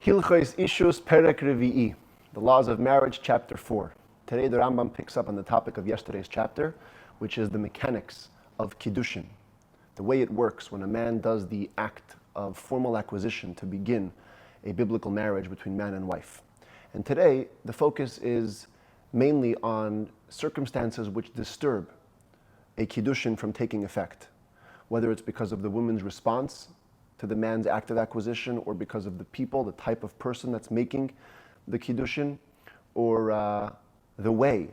Hilchos Ishus Perek Revi'i, the laws of marriage, chapter 4. Today the Rambam picks up on the topic of yesterday's chapter, which is the mechanics of Kiddushin, the way it works when a man does the act of formal acquisition to begin a biblical marriage between man and wife. And today the focus is mainly on circumstances which disturb a Kiddushin from taking effect, whether it's because of the woman's response to the man's act of acquisition, or because of the people, the type of person that's making the Kiddushin, or the way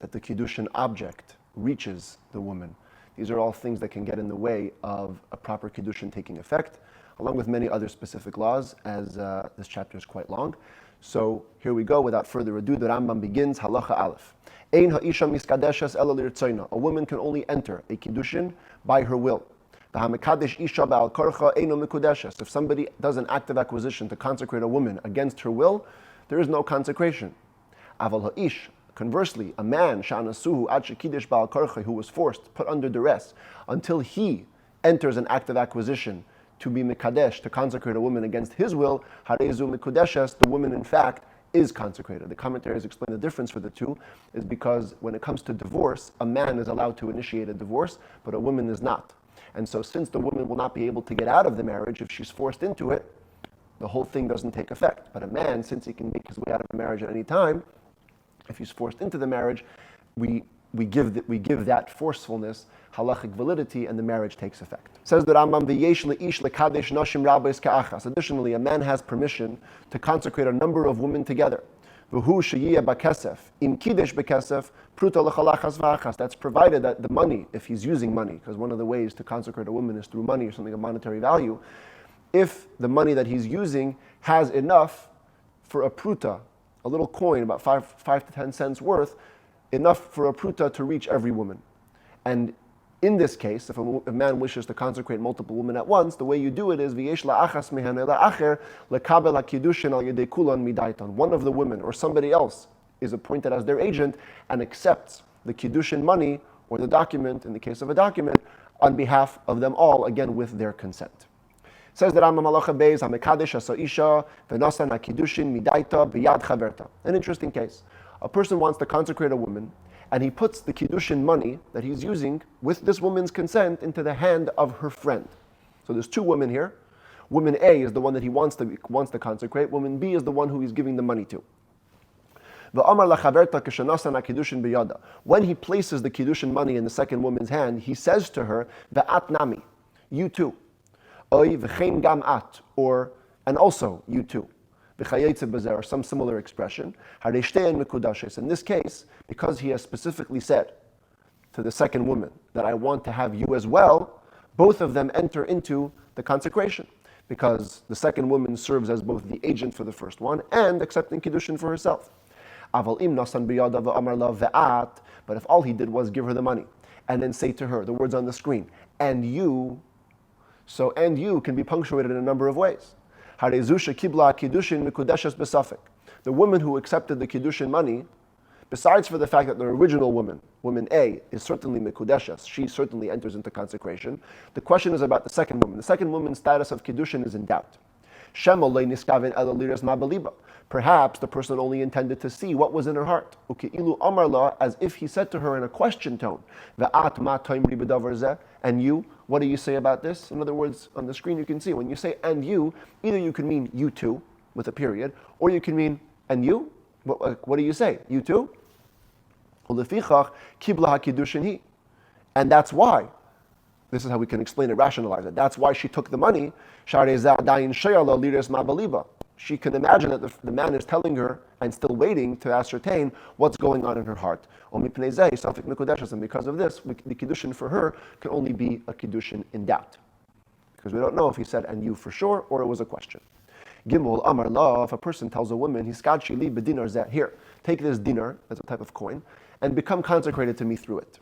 that the Kiddushin object reaches the woman. These are all things that can get in the way of a proper Kiddushin taking effect, along with many other specific laws, as this chapter is quite long. So here we go, without further ado, the Rambam begins, Halacha Aleph. Ein ha'isha miskadeshes ela lirtzoina. A woman can only enter a Kiddushin by her will. If somebody does an act of acquisition to consecrate a woman against her will, there is no consecration. Conversely, a man who was forced, put under duress, until he enters an act of acquisition to be mekadesh, to consecrate a woman against his will, the woman in fact is consecrated. The commentaries explain the difference for the two is because when it comes to divorce, a man is allowed to initiate a divorce, but a woman is not. And so since the woman will not be able to get out of the marriage if she's forced into it, the whole thing doesn't take effect. But a man, since he can make his way out of the marriage at any time, if he's forced into the marriage, we give that forcefulness halachic validity, and the marriage takes effect. Says the Rambam, v'yesh le'ish lekadesh nashim rabbeis ka'achas. Additionally, a man has permission to consecrate a number of women together. V'hu sheyiyeh b'kesef, im kiddush b'kesef, pruta lechalachas v'achas. That's provided that the money, if he's using money, because one of the ways to consecrate a woman is through money or something of monetary value, if the money that he's using has enough for a pruta, a little coin, about 5 to 10 cents worth, enough for a pruta to reach every woman. And in this case, if a man wishes to consecrate multiple women at once, the way you do it is v'yesh la'achas mehan ela'acher lekabel ha'kiddushin al yedei kulan midaiton. One of the women or somebody else is appointed as their agent and accepts the kiddushin money or the document, in the case of a document, on behalf of them all, again with their consent. Says the Rambam Halacha Beis HaMekadesh Asa Isha V'Nasan HaKiddushin Midaita B'Yad Chaverta. An interesting case. A person wants to consecrate a woman, and he puts the Kiddushin money that he's using with this woman's consent into the hand of her friend. So there's two women here. Woman A is the one that he wants to consecrate. Woman B is the one who he's giving the money to. When he places the Kiddushin money in the second woman's hand, he says to her, Ve'at nami, you too. Oy v'chein gam at, or, and also you too. Or some similar expression. In this case, because he has specifically said to the second woman that I want to have you as well, both of them enter into the consecration, because the second woman serves as both the agent for the first one and accepting Kiddushin for herself. But if all he did was give her the money and then say to her, the words on the screen, and you, so and you can be punctuated in a number of ways. The woman who accepted the Kiddushin money, besides for the fact that the original woman, woman A, is certainly mikudeshes, she certainly enters into consecration, the question is about the second woman. The second woman's status of Kiddushin is in doubt. Perhaps the person only intended to see what was in her heart. As if he said to her in a question tone, and you, what do you say about this? In other words, on the screen you can see, when you say and you, either you can mean you too, with a period, or you can mean and you? What do you say? You too? And that's why, this is how we can explain it, rationalize it. That's why she took the money. She can imagine that the man is telling her and still waiting to ascertain what's going on in her heart. And because of this, the Kiddushin for her can only be a Kiddushin in doubt. Because we don't know if he said and you for sure, or it was a question. Gimel Amar La, if a person tells a woman, here, take this dinar, that's a type of coin, and become consecrated to me through it.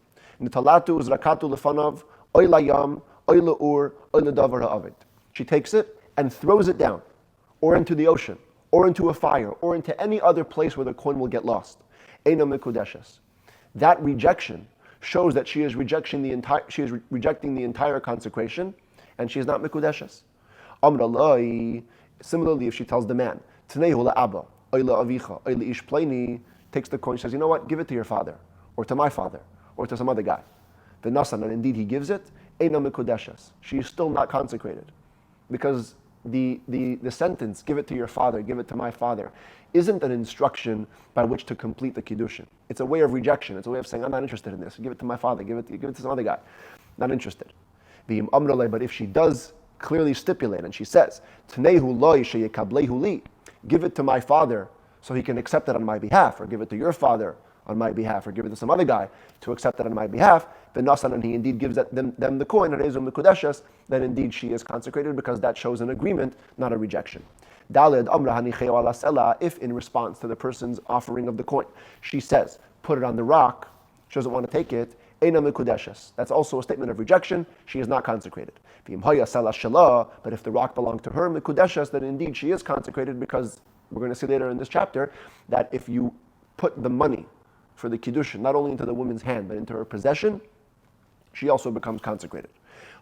She takes it and throws it down, or into the ocean, or into a fire, or into any other place where the coin will get lost. That rejection shows that she is rejecting the entire consecration, and she is not mikudeshes. Similarly, if she tells the man, Tnei Abba, Oila Avicha, Oila Ish Pleini, takes the coin, says, you know what, give it to your father, or to my father, or to some other guy. The Nasan, and indeed he gives it, Eina Mikudeshes. She is still not consecrated. Because the sentence, give it to your father, give it to my father, isn't an instruction by which to complete the Kiddushin. It's a way of rejection. It's a way of saying, I'm not interested in this. Give it to my father, give it to some other guy. Not interested. But if she does clearly stipulate, and she says, Tnehu loy sheyekablehu li, give it to my father so he can accept it on my behalf, or give it to your father on my behalf, or give it to some other guy to accept it on my behalf, then Nasan, and he indeed gives them the coin, then indeed she is consecrated, because that shows an agreement, not a rejection. If in response to the person's offering of the coin, she says, put it on the rock, she doesn't want to take it, that's also a statement of rejection, she is not consecrated. But if the rock belonged to her, then indeed she is consecrated, because we're going to see later in this chapter that if you put the money for the Kiddushin not only into the woman's hand but into her possession, she also becomes consecrated.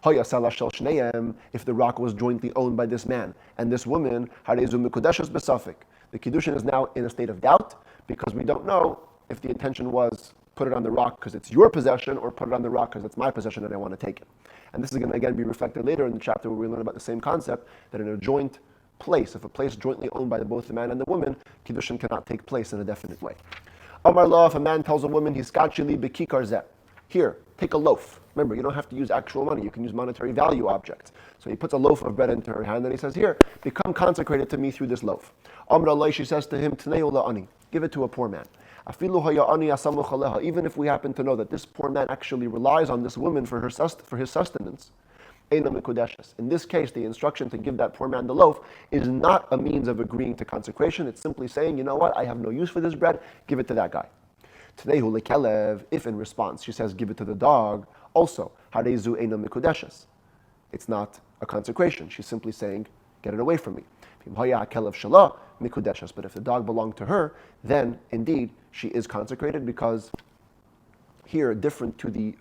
If the rock was jointly owned by this man and this woman, the Kiddushin is now in a state of doubt, because we don't know if the intention was put it on the rock because it's your possession, or put it on the rock because it's my possession and I want to take it. And this is going to again be reflected later in the chapter where we learn about the same concept, that in a joint place, if a place jointly owned by both the man and the woman, Kiddushin cannot take place in a definite way. Amar law, if a man tells a woman, he's skachili bekikar zeh, here, take a loaf. Remember, you don't have to use actual money, you can use monetary value objects. So he puts a loaf of bread into her hand, and he says, here, become consecrated to me through this loaf. Amar Allah, she says to him, Tnei ani, give it to a poor man. Even if we happen to know that this poor man actually relies on this woman for his sustenance, in this case, the instruction to give that poor man the loaf is not a means of agreeing to consecration. It's simply saying, you know what, I have no use for this bread, give it to that guy. If in response she says, give it to the dog, also, it's not a consecration. She's simply saying, get it away from me. But if the dog belonged to her, then indeed she is consecrated, because here, different to the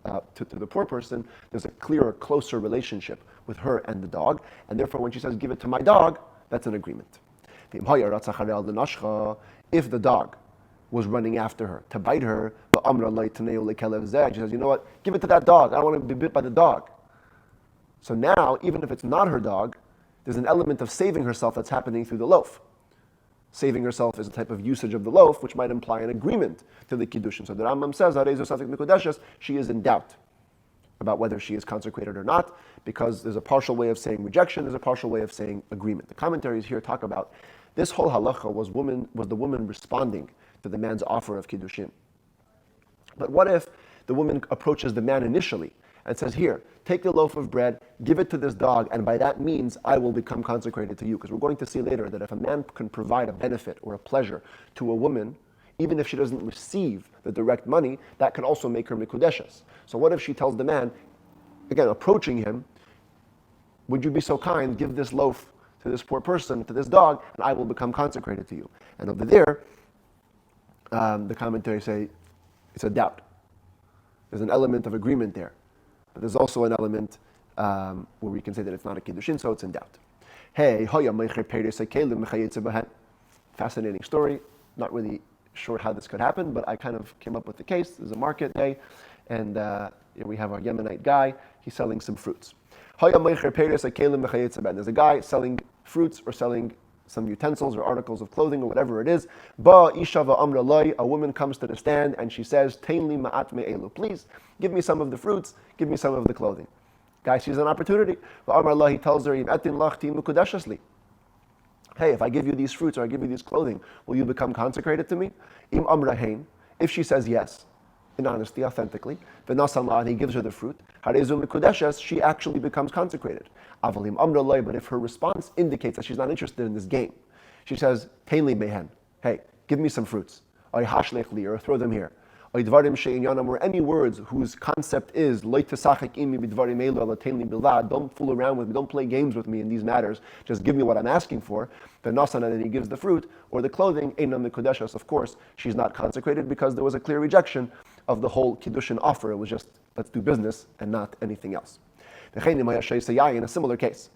poor person, there's a clearer, closer relationship with her and the dog, and therefore when she says, give it to my dog, that's an agreement. If the dog was running after her to bite her, she says, you know what, give it to that dog, I don't want to be bit by the dog. So now, even if it's not her dog, there's an element of saving herself that's happening through the loaf. Saving herself is a type of usage of the loaf, which might imply an agreement to the Kiddushin. So the Rambam says, she is in doubt about whether she is consecrated or not, because there's a partial way of saying rejection, there's a partial way of saying agreement. The commentaries here talk about this whole halacha was the woman responding to the man's offer of Kiddushin. But what if the woman approaches the man initially and says, here, take the loaf of bread, give it to this dog, and by that means I will become consecrated to you. Because we're going to see later that if a man can provide a benefit or a pleasure to a woman, even if she doesn't receive the direct money, that can also make her mikudeshes. So what if she tells the man, again, approaching him, would you be so kind, give this loaf to this poor person, to this dog, and I will become consecrated to you. And over there, the commentaries say it's a doubt. There's an element of agreement there. But there's also an element where we can say that it's not a Kiddushin, so it's in doubt. Hey, fascinating story. Not really sure how this could happen, but I kind of came up with the case. There's a market day, and we have our Yemenite guy. He's selling some fruits. There's a guy selling fruits or selling some utensils or articles of clothing or whatever it is. A woman comes to the stand and she says, please give me some of the fruits, give me some of the clothing. Guy sees an opportunity. He tells her, hey, if I give you these fruits or I give you this clothing, will you become consecrated to me? If she says yes, in honesty, authentically, and he gives her the fruit, she actually becomes consecrated. But if her response indicates that she's not interested in this game, she says, hey, give me some fruits, or throw them here, or any words whose concept is, don't fool around with me, don't play games with me in these matters, just give me what I'm asking for, and then he gives the fruit or the clothing, of course, she's not consecrated, because there was a clear rejection of the whole Kiddushin offer. It was just, let's do business and not anything else. In a similar case,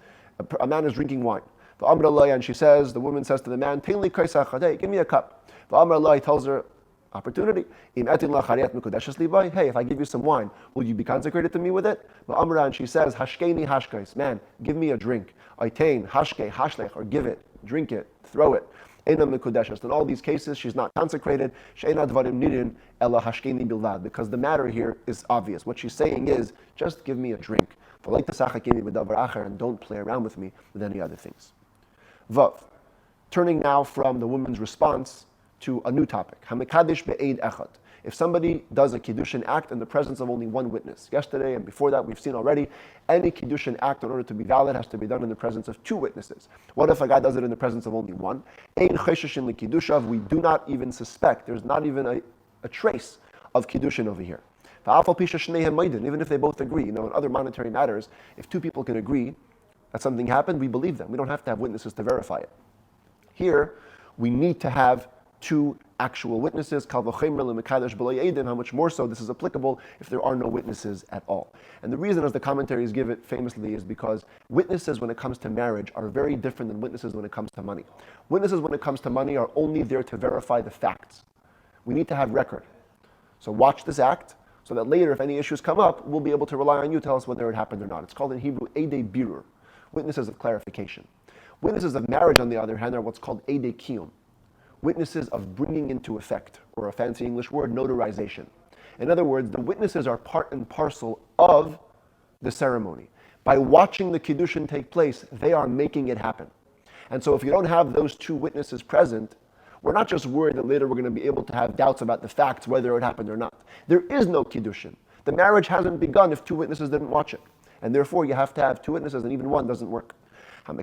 a man is drinking wine. And she says, the woman says to the man, hey, give me a cup. He tells her, opportunity. Hey, if I give you some wine, will you be consecrated to me with it? And she says, hashkeni hashkais, man, give me a drink. Aitain, hashke, hashlech, or give it, drink it, throw it. In all these cases, she's not consecrated. Because the matter here is obvious. What she's saying is, just give me a drink. And don't play around with me with any other things. Vav. Turning now from the woman's response to a new topic. If somebody does a Kiddushin act in the presence of only one witness. Yesterday and before that, we've seen already, any Kiddushin act in order to be valid has to be done in the presence of two witnesses. What if a guy does it in the presence of only one? We do not even suspect, there's not even a trace of Kiddushin over here. Even if they both agree, in other monetary matters, if two people can agree that something happened, we believe them. We don't have to have witnesses to verify it. Here, we need to have two actual witnesses. How much more so this is applicable if there are no witnesses at all. And the reason, as the commentaries give it famously, is because witnesses when it comes to marriage are very different than witnesses when it comes to money. Witnesses when it comes to money are only there to verify the facts. We need to have record. So watch this act, so that later if any issues come up, we'll be able to rely on you to tell us whether it happened or not. It's called in Hebrew Eidei Birur, witnesses of clarification. Witnesses of marriage, on the other hand, are what's called Eidei Kiyum, witnesses of bringing into effect, or a fancy English word, notarization. In other words, the witnesses are part and parcel of the ceremony. By watching the Kiddushin take place, they are making it happen. And so if you don't have those two witnesses present, we're not just worried that later we're going to be able to have doubts about the facts, whether it happened or not. There is no Kiddushin. The marriage hasn't begun if two witnesses didn't watch it. And therefore you have to have two witnesses, and even one doesn't work. What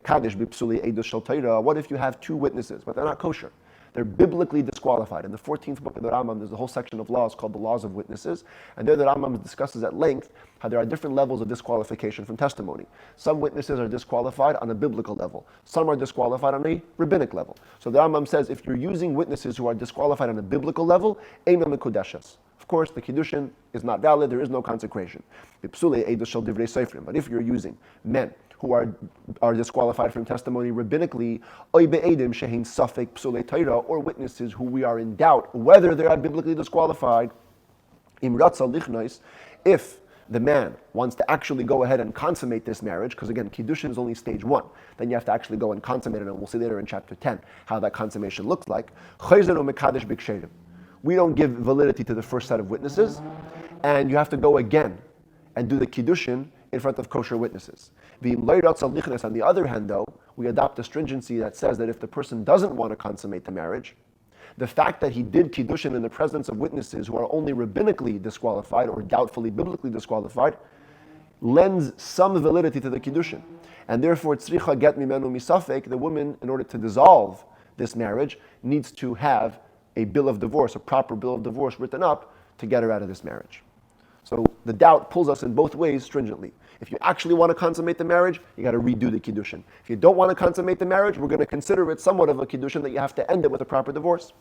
if you have two witnesses, but they're not kosher? They're biblically disqualified. In the 14th book of the Rambam, there's a whole section of laws called the laws of witnesses. And there the Rambam discusses at length how there are different levels of disqualification from testimony. Some witnesses are disqualified on a biblical level. Some are disqualified on a rabbinic level. So the Rambam says if you're using witnesses who are disqualified on a biblical level, of course, the Kiddushin is not valid, there is no consecration. But if you're using men who are disqualified from testimony rabbinically, or witnesses who we are in doubt whether they are biblically disqualified, if the man wants to actually go ahead and consummate this marriage, because again, Kiddushin is only stage one, then you have to actually go and consummate it, and we'll see later in chapter 10 how that consummation looks like. We don't give validity to the first set of witnesses, and you have to go again and do the Kiddushin in front of kosher witnesses. On the other hand, though, we adopt a stringency that says that if the person doesn't want to consummate the marriage, the fact that he did Kiddushin in the presence of witnesses who are only rabbinically disqualified or doubtfully biblically disqualified lends some validity to the Kiddushin. And therefore, tzricha get mimenu misafek, the woman, in order to dissolve this marriage, needs to have a bill of divorce, a proper bill of divorce written up to get her out of this marriage. So the doubt pulls us in both ways stringently. If you actually want to consummate the marriage, you got to redo the Kiddushin. If you don't want to consummate the marriage, we're going to consider it somewhat of a Kiddushin that you have to end it with a proper divorce.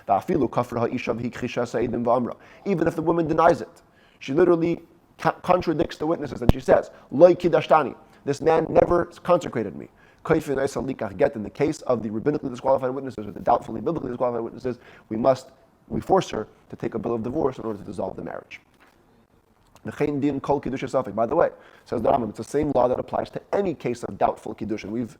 Even if the woman denies it, she literally contradicts the witnesses and she says, Loi kidashtani, this man never consecrated me. In the case of the rabbinically disqualified witnesses or the doubtfully biblically disqualified witnesses, we force her to take a bill of divorce in order to dissolve the marriage. By the way, says the Rambam, it's the same law that applies to any case of doubtful Kiddushin. We've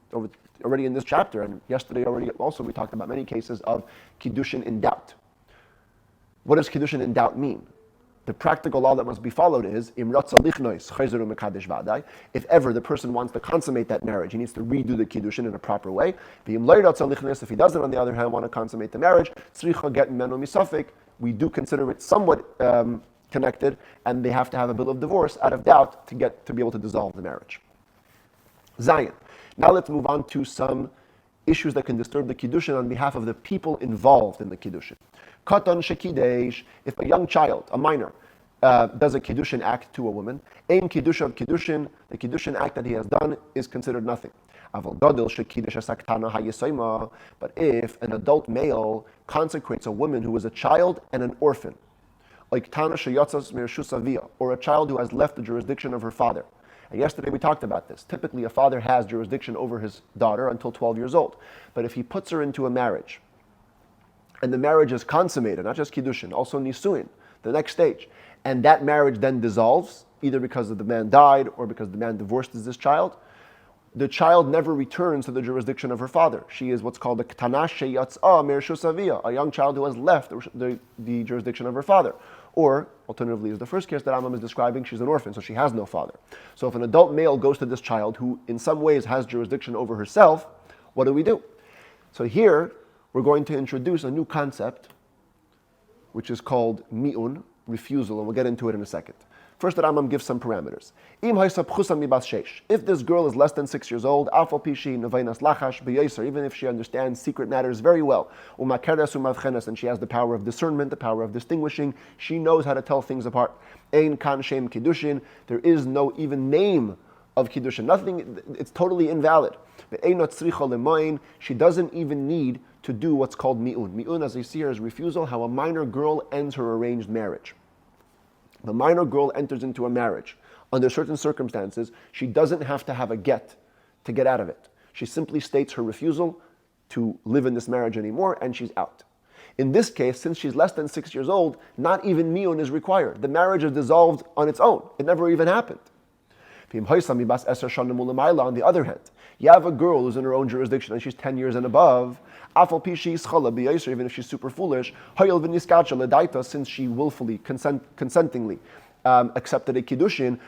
already in this chapter, and yesterday already also we talked about many cases of Kiddushin in doubt. What does Kiddushin in doubt mean? The practical law that must be followed is, if ever the person wants to consummate that marriage, he needs to redo the Kiddushin in a proper way. If he doesn't, on the other hand, want to consummate the marriage, we do consider it somewhat connected, and they have to have a bill of divorce out of doubt to be able to dissolve the marriage. Zion. Now let's move on to some issues that can disturb the Kiddushin on behalf of the people involved in the Kiddushin. Katan shekidesh, if a young child, a minor, does a Kiddushin act to a woman, ein Kiddush of Kiddushin, the Kiddushin act that he has done is considered nothing. But if an adult male consecrates a woman who is a child and an orphan, like Tana Shayatzas Mirshusavia, or a child who has left the jurisdiction of her father, And yesterday we talked about this. Typically, a father has jurisdiction over his daughter until 12 years old. But if he puts her into a marriage, and the marriage is consummated, not just Kiddushin, also Nisuin, the next stage, and that marriage then dissolves, either because the man died or because the man divorced this child, the child never returns to the jurisdiction of her father. She is what's called a Ketana Sheyatzah Mershus Aviyah, a young child who has left the jurisdiction of her father. Or, alternatively, is the first case that Rambam is describing, she's an orphan, so she has no father. So if an adult male goes to this child who in some ways has jurisdiction over herself, what do? So here, we're going to introduce a new concept, which is called mi'un, refusal, and we'll get into it in a second. First, the Rambam gives some parameters. If this girl is less than 6 years old, even if she understands secret matters very well, and she has the power of discernment, the power of distinguishing, she knows how to tell things apart. Ein kan shem kiddushin, there is no even name of Kiddushin. Nothing, it's totally invalid. She doesn't even need to do what's called mi'un. Mi'un, as I see here, is refusal, how a minor girl ends her arranged marriage. The minor girl enters into a marriage. Under certain circumstances, she doesn't have to have a get to get out of it. She simply states her refusal to live in this marriage anymore, and she's out. In this case, since she's less than 6 years old, not even mi'un is required. The marriage is dissolved on its own. It never even happened. On the other hand, you have a girl who's in her own jurisdiction and she's 10 years and above, even if she's super foolish, since she willfully, consentingly accepted a Kiddushin,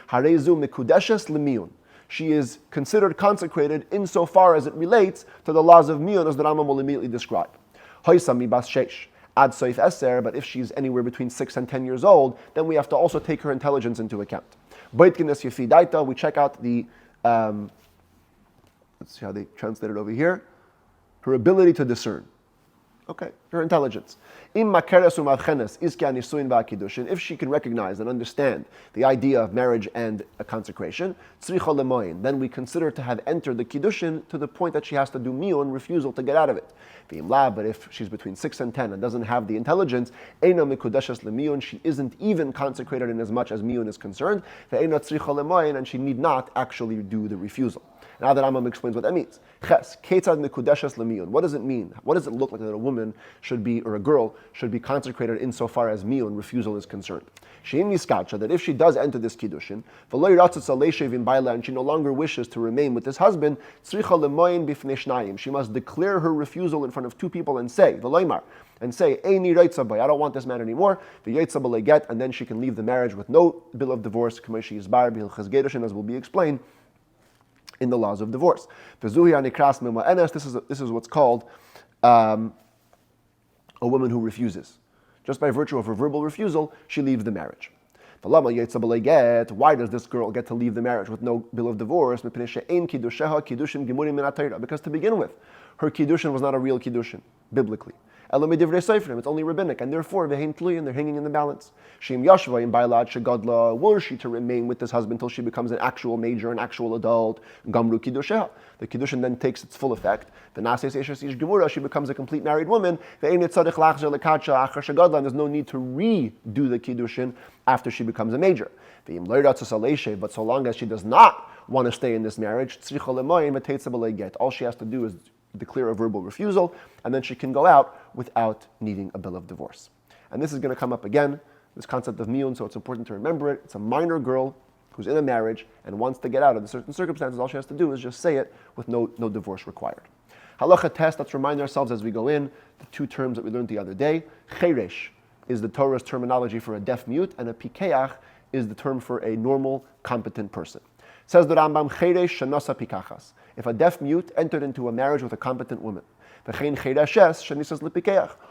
she is considered consecrated insofar as it relates to the laws of mi'un, as the Rambam will immediately describe. But if she's anywhere between 6 and 10 years old, then we have to also take her intelligence into account. We check out the, let's see how they translate it over here, her ability to discern. Okay, her intelligence. If she can recognize and understand the idea of marriage and a consecration, then we consider to have entered the Kiddushin to the point that she has to do mi'un, refusal to get out of it. But if she's between 6 and 10 and doesn't have the intelligence, she isn't even consecrated in as much as mi'un is concerned, and she need not actually do the refusal. Now that Rambam explains what that means. What does it mean? What does it look like that a woman should be, or a girl should be consecrated insofar as mi'un, refusal, is concerned? That if she does enter this Kiddushin, and she no longer wishes to remain with this husband, she must declare her refusal in front of two people and say, I don't want this man anymore, and then she can leave the marriage with no bill of divorce, as will be explained in the laws of divorce. This is what's called a woman who refuses. Just by virtue of her verbal refusal, she leaves the marriage. Why does this girl get to leave the marriage with no bill of divorce? Because to begin with, her Kiddushin was not a real Kiddushin, biblically. It's only rabbinic, and therefore they're hanging in the balance. Were she to remain with this husband until she becomes an actual major, an actual adult, gamru kiddusheha. The Kiddushin then takes its full effect. She becomes a complete married woman. There's no need to redo the Kiddushin after she becomes a major. But so long as she does not want to stay in this marriage, all she has to do is declare a verbal refusal, and then she can go out without needing a bill of divorce. And this is going to come up again, this concept of mi'un, so it's important to remember it. It's a minor girl who's in a marriage and wants to get out of certain circumstances. All she has to do is just say it with no divorce required. Halacha test, let's remind ourselves as we go in, the two terms that we learned the other day. Cheresh is the Torah's terminology for a deaf mute, and a pikeach is the term for a normal, competent person. Says the Rambam, Cheresh shenasa pikachas. If a deaf mute entered into a marriage with a competent woman,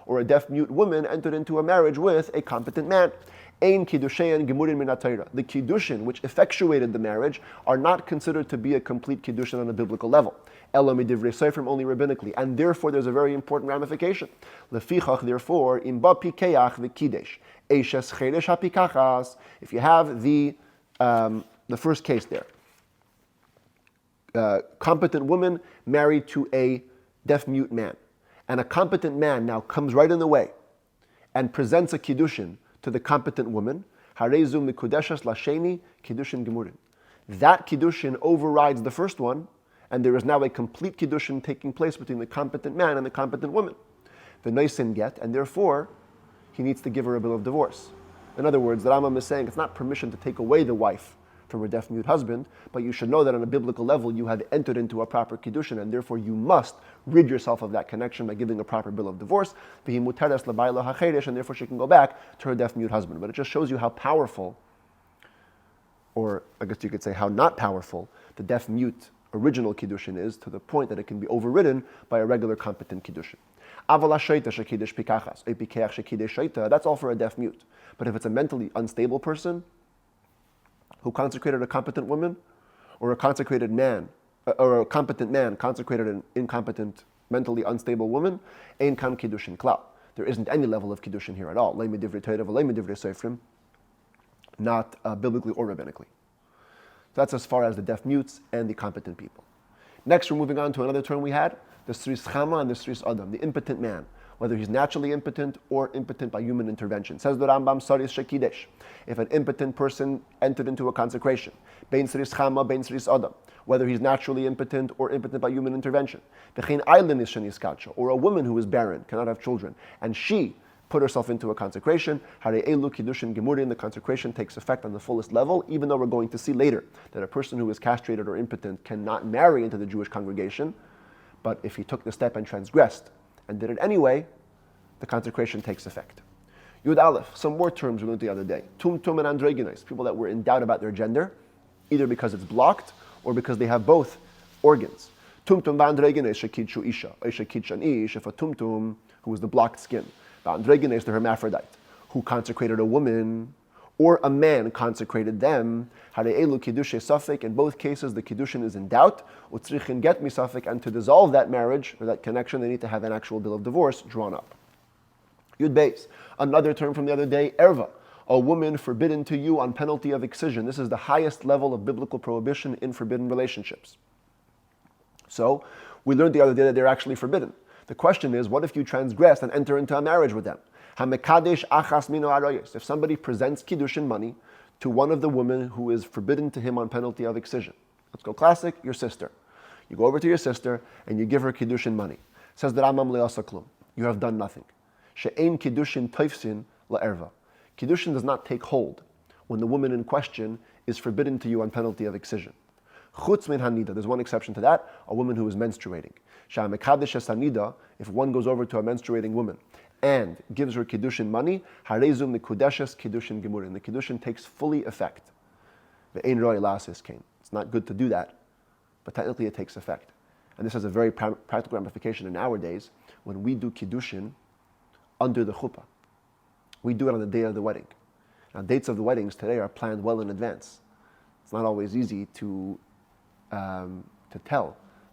or a deaf mute woman entered into a marriage with a competent man. The Kiddushin which effectuated the marriage are not considered to be a complete Kiddushin on a biblical level. Only rabbinically, and therefore there's a very important ramification. Therefore, if you have the first case there, competent woman married to a deaf-mute man, and a competent man now comes right in the way and presents a kiddushin to the competent woman, harezu mikudeshas lasheni kiddushin gemurin. that Kiddushin overrides the first one, and there is now a complete Kiddushin taking place between the competent man and the competent woman. The noisin get, and therefore, he needs to give her a bill of divorce. In other words, the Rambam is saying it's not permission to take away the wife from her deaf-mute husband, but you should know that on a biblical level you have entered into a proper Kiddushin, and therefore you must rid yourself of that connection by giving a proper bill of divorce, and therefore she can go back to her deaf-mute husband. But it just shows you how powerful, or I guess you could say how not powerful, the deaf-mute original Kiddushin is, to the point that it can be overridden by a regular competent Kiddushin. That's all for a deaf-mute. But if it's a mentally unstable person who consecrated a competent woman, or a consecrated man, or a competent man consecrated an incompetent, mentally unstable woman, ein kam Kiddushin klal. There isn't any level of Kiddushin here at all. Not biblically or rabbinically. So that's as far as the deaf mutes and the competent people. Next, we're moving on to another term we had, the Sris Chama and the Sris Adam, the impotent man, whether he's naturally impotent or impotent by human intervention. Says the Rambam, Saris Shekidesh, if an impotent person entered into a consecration, Bein Sris Chama, Bein Sris Adam, whether he's naturally impotent or impotent by human intervention, V'chein Eilen is Sheniskacha, or a woman who is barren, cannot have children, and she put herself into a consecration, Hare Elu Kiddushin Gemurin, the consecration takes effect on the fullest level, even though we're going to see later that a person who is castrated or impotent cannot marry into the Jewish congregation, but if he took the step and transgressed and did it anyway, the consecration takes effect. Yud Aleph, some more terms we learned the other day. Tum Tum and androgynous, people that were in doubt about their gender, either because it's blocked or because they have both organs. Tum Tum androgynous shekidshu isha, shekidsh ish, if a Tum Tum who is the blocked skin, androgynous, the hermaphrodite, who consecrated a woman, or a man consecrated them, Hare'elu Kiddushe Safek, in both cases the Kiddushin is in doubt, Utzrichin get mi Safek, and to dissolve that marriage, or that connection, they need to have an actual bill of divorce drawn up. Yud Beis, another term from the other day, Erva, a woman forbidden to you on penalty of excision. This is the highest level of biblical prohibition in forbidden relationships. So, we learned the other day that they're actually forbidden. The question is, what if you transgress and enter into a marriage with them? If somebody presents Kiddushin money to one of the women who is forbidden to him on penalty of excision. Let's go classic, your sister. You go over to your sister and you give her Kiddushin money. Says the Rambam le'asa klum. You have done nothing. She'ein Kiddushin toifsin la'erva. Kiddushin does not take hold when the woman in question is forbidden to you on penalty of excision. Chutz min hanida, there's one exception to that, a woman who is menstruating. Sha'amekadesh hanida, if one goes over to a menstruating woman and gives her Kiddushin money, harezum mikudeshes Kiddushin gemurin. The Kiddushin takes fully effect. Ve'ein roi la'asis kain. It's not good to do that, but technically it takes effect. And this has a very practical ramification in our days when we do Kiddushin under the chuppah. We do it on the day of the wedding. Now, dates of the weddings today are planned well in advance. It's not always easy to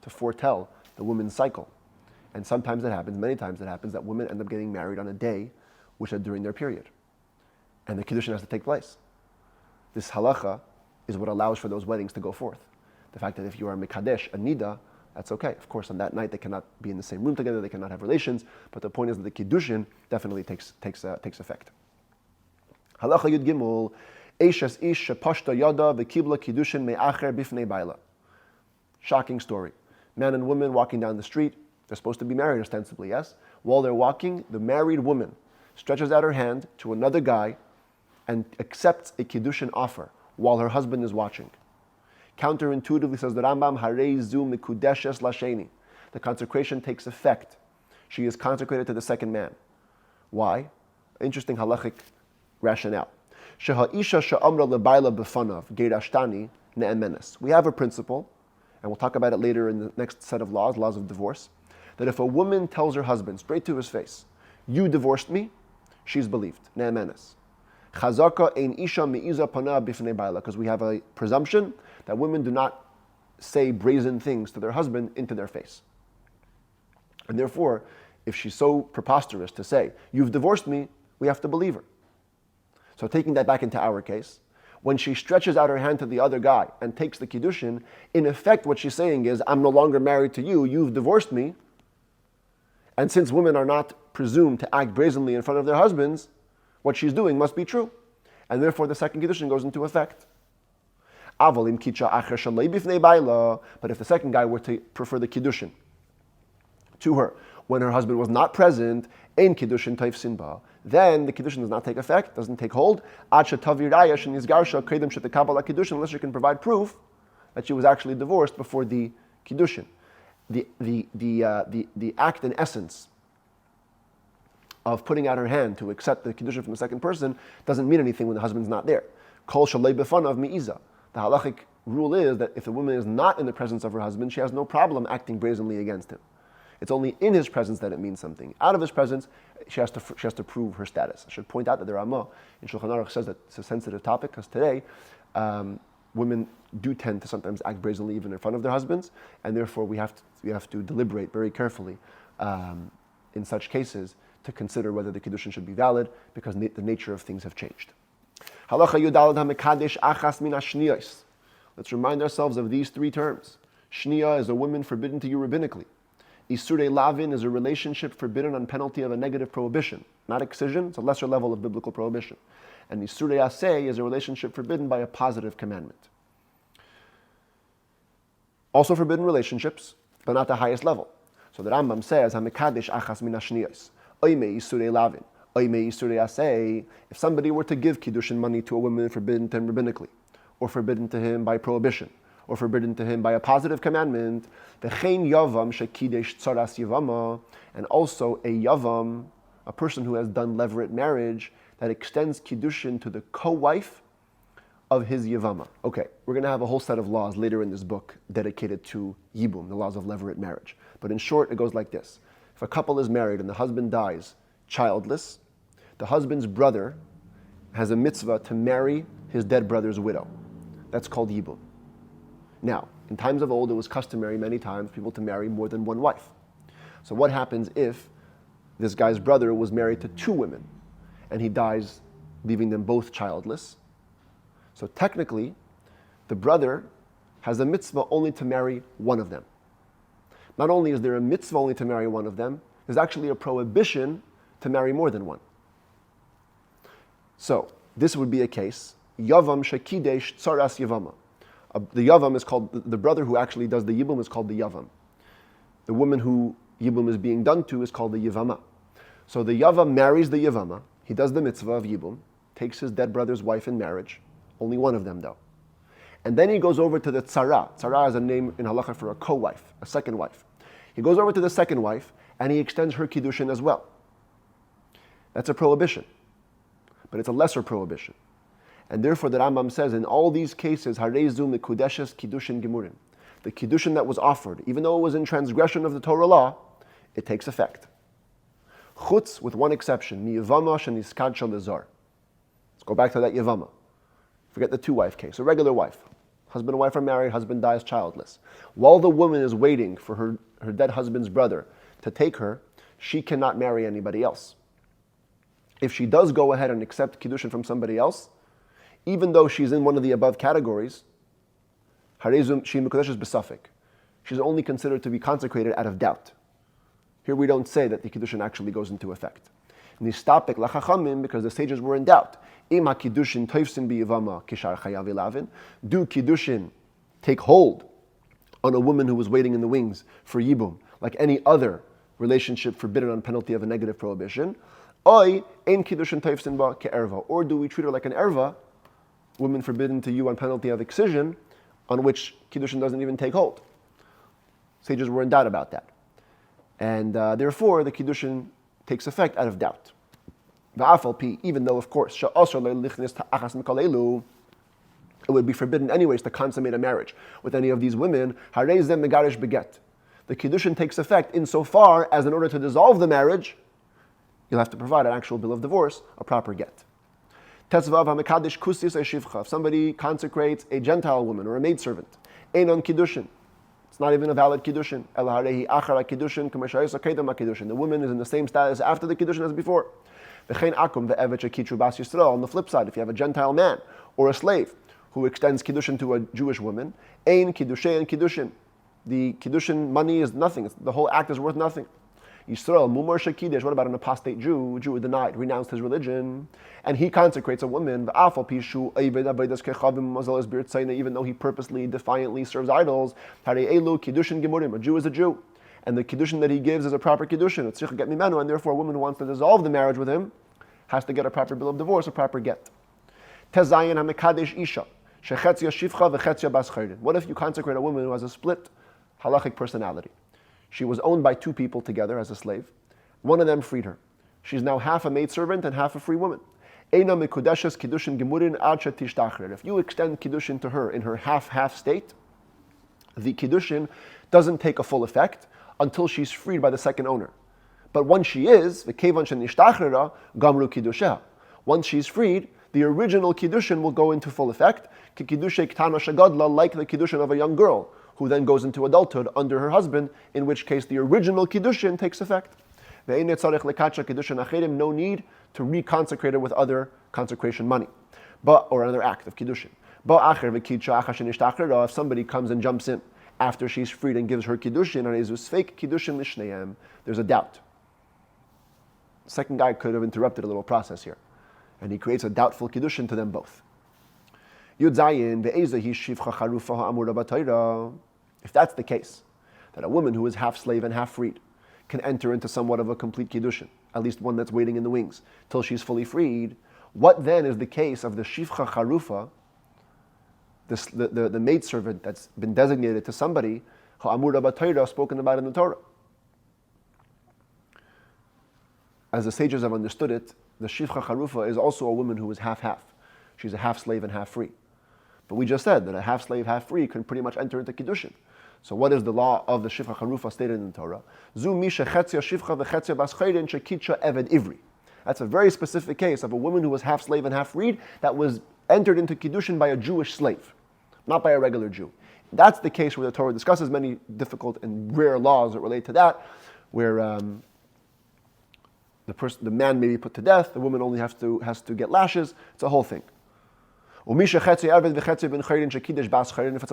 foretell the woman's cycle. And sometimes it happens, many times it happens, that women end up getting married on a day which are during their period. And the Kiddushin has to take place. This halacha is what allows for those weddings to go forth. The fact that if you are Mekadesh, a Nida, that's okay. Of course, on that night they cannot be in the same room together, they cannot have relations, but the point is that the Kiddushin definitely takes effect. Halacha Yud Gimel, Eishes ish shepashta yada v'kibla Kiddushin me'acher bifnei baila. Shocking story. Man and woman walking down the street, they're supposed to be married ostensibly, yes? While they're walking, the married woman stretches out her hand to another guy and accepts a Kiddushin offer while her husband is watching. Counterintuitively, says the Rambam, Harei zu mikudeshes lasheni. The consecration takes effect. She is consecrated to the second man. Why? Interesting halachic rationale. Sheha-isha she'amra lebaila b'fanav geirashtani ne'emenes. We have a principle, and we'll talk about it later in the next set of laws of divorce, that if a woman tells her husband straight to his face, you divorced me, she's believed. Ne'emenes. Chazaka ein isha me'iza pana b'fnei baila, because we have a presumption that women do not say brazen things to their husband into their face. And therefore, if she's so preposterous to say, you've divorced me, we have to believe her. So taking that back into our case, when she stretches out her hand to the other guy and takes the Kiddushin, in effect what she's saying is, I'm no longer married to you, you've divorced me. And since women are not presumed to act brazenly in front of their husbands, what she's doing must be true. And therefore the second Kiddushin goes into effect. But if the second guy were to prefer the Kiddushin to her when her husband was not present, ein Kiddushin taifsin ba, then the Kiddushin does not take effect, doesn't take hold, unless you can provide proof that she was actually divorced before the Kiddushin. The act and essence of putting out her hand to accept the Kiddushin from the second person doesn't mean anything when the husband's not there. Kol shalei b'fanav mi'iza. The halachic rule is that if the woman is not in the presence of her husband, she has no problem acting brazenly against him. It's only in his presence that it means something. Out of his presence, she has to prove her status. I should point out that the Rambam in Shulchan Aruch says that it's a sensitive topic because today women do tend to sometimes act brazenly even in front of their husbands, and therefore we have to deliberate very carefully in such cases to consider whether the Kiddushin should be valid because the nature of things have changed. Halacha Yudalad HaMekadesh Achas Min HaShniyos. Let's remind ourselves of these three terms. Shniya is a woman forbidden to you rabbinically. Isurei Lavin is a relationship forbidden on penalty of a negative prohibition. Not excision, it's a lesser level of biblical prohibition. And Isurei Aseh is a relationship forbidden by a positive commandment. Also forbidden relationships, but not the highest level. So the Rambam says, HaMekadesh Achas Min HaShniyos. Oimei Isurei Lavin. If somebody were to give Kiddushin money to a woman forbidden to him rabbinically, or forbidden to him by prohibition, or forbidden to him by a positive commandment, and also a yavam, a person who has done levirate marriage, that extends Kiddushin to the co-wife of his yavama. Okay, we're going to have a whole set of laws later in this book dedicated to yibum, the laws of levirate marriage. But in short, it goes like this. If a couple is married and the husband dies childless, the husband's brother has a mitzvah to marry his dead brother's widow. That's called yibum. Now, in times of old, it was customary many times people to marry more than one wife. So what happens if this guy's brother was married to two women and he dies leaving them both childless? So technically, the brother has a mitzvah only to marry one of them. Not only is there a mitzvah only to marry one of them, there's actually a prohibition to marry more than one. So, this would be a case, Yavam Shekidesh Tsaras Yavama. The Yavam is called, the brother who actually does the Yibum is called the Yavam. The woman who Yibum is being done to is called the Yavama. So the Yavam marries the Yavama, he does the mitzvah of Yibum, takes his dead brother's wife in marriage, only one of them though. And then he goes over to the Tzara. Tzara is a name in halacha for a co-wife, a second wife. He goes over to the second wife and he extends her Kiddushin as well. That's a prohibition, but it's a lesser prohibition. And therefore the Rambam says in all these cases, Harezu Mikudeshes Kiddushin Gemurim. The Kiddushin that was offered, even though it was in transgression of the Torah law, it takes effect. Chutz, with one exception, Mi Yavama Sheniskad Shel Lezar. Let's go back to that Yavama. Forget the two-wife case, a regular wife. Husband and wife are married, husband dies childless. While the woman is waiting for her dead husband's brother to take her, she cannot marry anybody else. If she does go ahead and accept Kiddushin from somebody else, even though she's in one of the above categories, Harezum she Mekudeshes B'Safek. She's only considered to be consecrated out of doubt. Here we don't say that the Kiddushin actually goes into effect. Nistapek lachachamim, because the sages were in doubt. Ima Kiddushin toifsin biyavama kishar chayav ilavin. Do Kiddushin take hold on a woman who was waiting in the wings for Yibum, like any other relationship forbidden on penalty of a negative prohibition? Oy ein Kiddushin toifsin ba ke'erva. Or do we treat her like an erva, woman forbidden to you on penalty of excision, on which Kiddushin doesn't even take hold? Sages were in doubt about that. And therefore, the Kiddushin takes effect out of doubt. Even though, of course, it would be forbidden anyways to consummate a marriage with any of these women, the Kiddushin takes effect insofar as in order to dissolve the marriage, you'll have to provide an actual bill of divorce, a proper get. If somebody consecrates a Gentile woman or a maidservant, Einon Kiddushin, it's not even a valid Kiddushin. The woman is in the same status after the Kiddushin as before. On the flip side, if you have a Gentile man or a slave who extends Kiddushin to a Jewish woman, Ein Kiddushin and Kiddushin. The Kiddushin money is nothing. The whole act is worth nothing. Yisrael mumar shekidesh. What about an apostate Jew? A Jew who denied, renounced his religion, and he consecrates a woman. Even though he purposely, defiantly serves idols. A Jew is a Jew, and the kiddushin that he gives is a proper kiddushin. And therefore, a woman who wants to dissolve the marriage with him has to get a proper bill of divorce, a proper get. What if you consecrate a woman who has a split halachic personality? She was owned by two people together as a slave. One of them freed her. She's now half a maidservant and half a free woman. If you extend kiddushin to her in her half state, the kiddushin doesn't take a full effect until she's freed by the second owner. But once she is, once she's freed, the original kiddushin will go into full effect, like the kiddushin of a young girl, who then goes into adulthood under her husband, in which case the original kiddushin takes effect. No need to reconsecrate her with other consecration money, or another act of kiddushin. If somebody comes and jumps in after she's freed and gives her kiddushin, there's a doubt. The second guy could have interrupted a little process here, and he creates a doubtful kiddushin to them both. If that's the case, that a woman who is half slave and half freed can enter into somewhat of a complete kiddushin, at least one that's waiting in the wings, till she's fully freed, what then is the case of the shivcha charufa, the maidservant that's been designated to somebody, ha'amura b'Torah, spoken about in the Torah? As the sages have understood it, the shivcha charufa is also a woman who is half-half. She's a half slave and half free. But we just said that a half slave, half free can pretty much enter into kiddushin. So what is the law of the shivcha charufa stated in the Torah? Zu misha chetzia shivcha v'chetzia bascheirin shekitcha eved ivri. That's a very specific case of a woman who was half slave and half freed that was entered into kiddushin by a Jewish slave, not by a regular Jew. That's the case where the Torah discusses many difficult and rare laws that relate to that, where the man may be put to death, the woman only has to get lashes. It's a whole thing. If it's on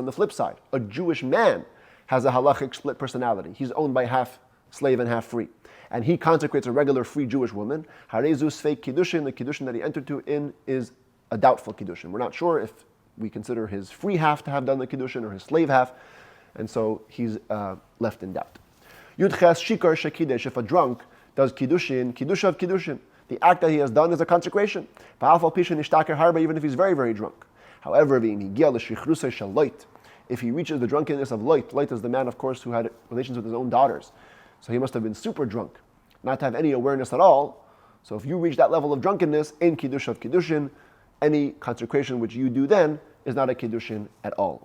the flip side, a Jewish man has a halachic split personality. He's owned by half slave and half free, and he consecrates a regular free Jewish woman. Harezus fake kiddushin, the kiddushin that he entered in is a doubtful kiddushin. We're not sure if we consider his free half to have done the kiddushin or his slave half, and so he's left in doubt. Yudches shikar shekidesh, if a drunk does kiddushin, kiddush of kiddushin, the act that he has done is a consecration. Even if he's very, very drunk. However, if he reaches the drunkenness of Lot is the man, of course, who had relations with his own daughters. So he must have been super drunk, not to have any awareness at all. So if you reach that level of drunkenness in kiddush of kiddushin, any consecration which you do then is not a kiddushin at all.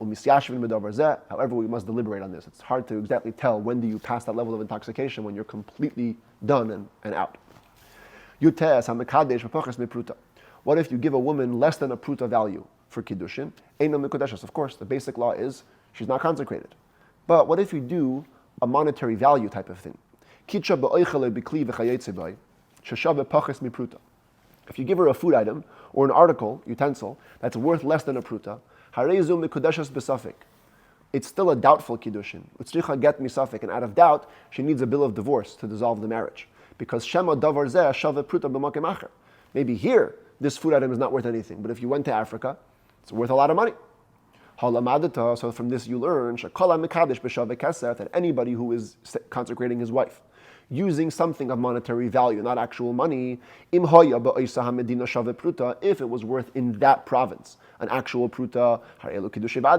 However, we must deliberate on this. It's hard to exactly tell when do you pass that level of intoxication when you're completely done and out. What if you give a woman less than a pruta value for kiddushin? Of course, the basic law is she's not consecrated. But what if you do a monetary value type of thing? If you give her a food item or an article, utensil, that's worth less than a pruta, it's still a doubtful kiddushin. And out of doubt, she needs a bill of divorce to dissolve the marriage. Because Shema Davar Zeh Shave Pruta B'Makim Acher. Maybe here, this food item is not worth anything, but if you went to Africa, it's worth a lot of money. So from this you learn that anybody who is consecrating his wife, using something of monetary value, not actual money, if it was worth in that province, an actual pruta,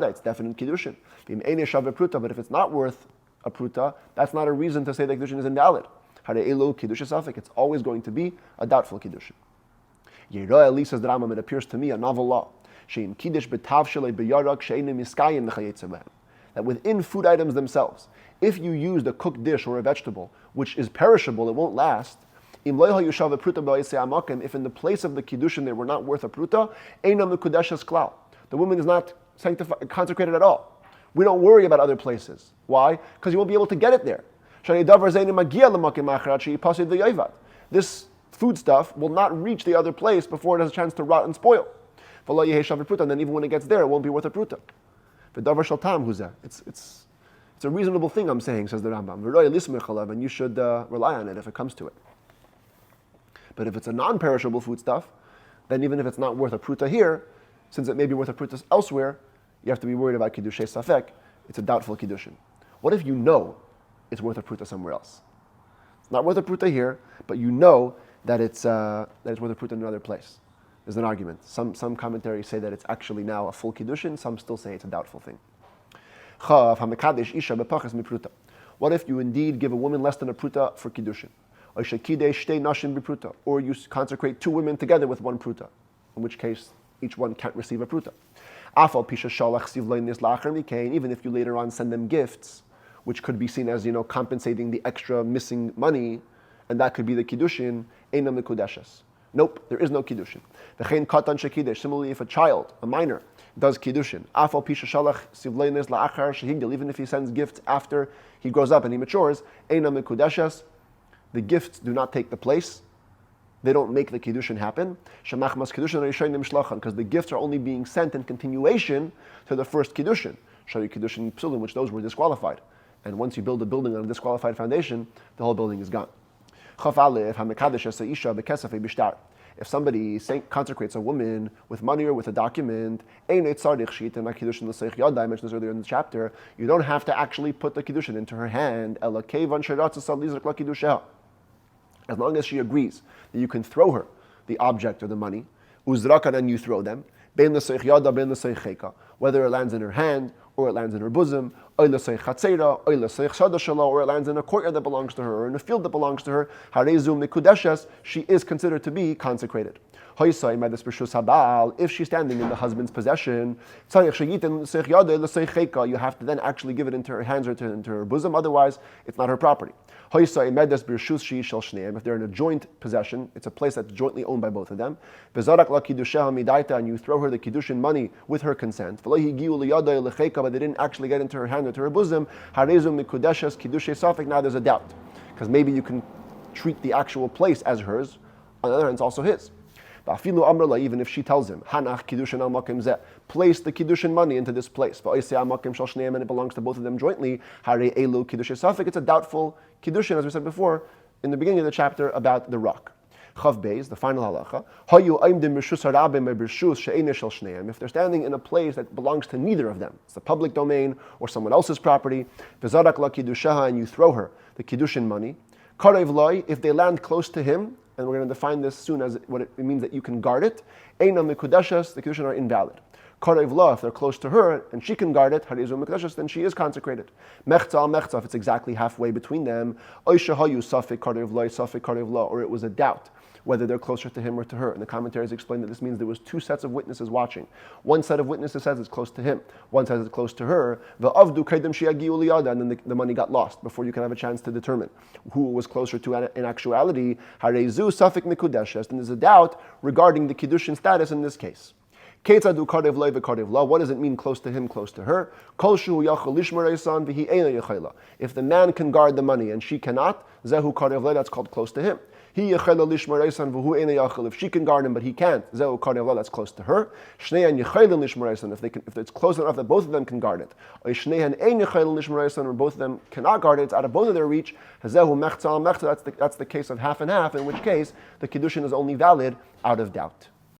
it's definite kiddushin. But if it's not worth a pruta, that's not a reason to say that kiddushin is invalid. It's always going to be a doubtful kiddushin. Yirah says the Rambam, it appears to me a novel law that within food items themselves, if you use a cooked dish or a vegetable which is perishable, it won't last. If in the place of the kiddushin they were not worth a pruta, the woman is not consecrated at all. We don't worry about other places. Why? Because you won't be able to get it there. This food stuff will not reach the other place before it has a chance to rot and spoil. And then even when it gets there, it won't be worth a pruta. It's It's a reasonable thing I'm saying, says the Rambam. And you should rely on it if it comes to it. But if it's a non-perishable foodstuff, then even if it's not worth a pruta here, since it may be worth a pruta elsewhere, you have to be worried about kiddushay safek. It's a doubtful kiddushin. What if you know it's worth a pruta somewhere else? It's not worth a pruta here, but you know that it's worth a pruta in another place. There's an argument. Some commentaries say that it's actually now a full kiddushin. Some still say it's a doubtful thing. What if you indeed give a woman less than a pruta for kiddushin? Or you consecrate two women together with one pruta, in which case each one can't receive a pruta. Even if you later on send them gifts, which could be seen as compensating the extra missing money, and that could be the kiddushin, einam mikudeshes. Nope, there is no kiddushin. Similarly, if a child, a minor, does kiddushin, even if he sends gifts after he grows up and he matures, einam mikudeshes, the gifts do not take the place. They don't make the kiddushin happen. Because the gifts are only being sent in continuation to the first kiddushin. Kiddushin psulim, which those were disqualified. And once you build a building on a disqualified foundation, the whole building is gone. If somebody consecrates a woman with money or with a document, I mentioned this earlier in the chapter, you don't have to actually put the kiddushin into her hand. As long as she agrees that you can throw her the object or the money, and you throw them, whether it lands in her hand or it lands in her bosom, or it lands in a courtyard that belongs to her, or in a field that belongs to her, she is considered to be consecrated. If she's standing in the husband's possession, you have to then actually give it into her hands or into her bosom, otherwise it's not her property. If they're in a joint possession, it's a place that's jointly owned by both of them, and you throw her the kiddushin money with her consent, but they didn't actually get into her hand or to her bosom, now there's a doubt. Because maybe you can treat the actual place as hers, on the other hand it's also his. Even if she tells him, place the kiddushin money into this place, and it belongs to both of them jointly, it's a doubtful kiddushin, as we said before in the beginning of the chapter about the rock. Chav Beis, the final halacha. If they're standing in a place that belongs to neither of them, it's the public domain or someone else's property, and you throw her the kiddushin money, if they land close to him, and we're going to define this soon as what it means that you can guard it, the kiddushin are invalid. If they're close to her and she can guard it, then she is consecrated. If it's exactly halfway between them, or it was a doubt whether they're closer to him or to her. And the commentaries explain that this means there was two sets of witnesses watching. One set of witnesses says it's close to him. One says it's close to her. And then the money got lost before you can have a chance to determine who it was closer to in actuality. And there's a doubt regarding the kiddushin status in this case. What does it mean close to him, close to her? If the man can guard the money and she cannot, that's called close to him. If she can guard him but he can't, that's close to her. If it's close enough that both of them can guard it, or both of them cannot guard it, it's out of both of their reach, that's the case of half and half, in which case the kiddushin is only valid out of doubt.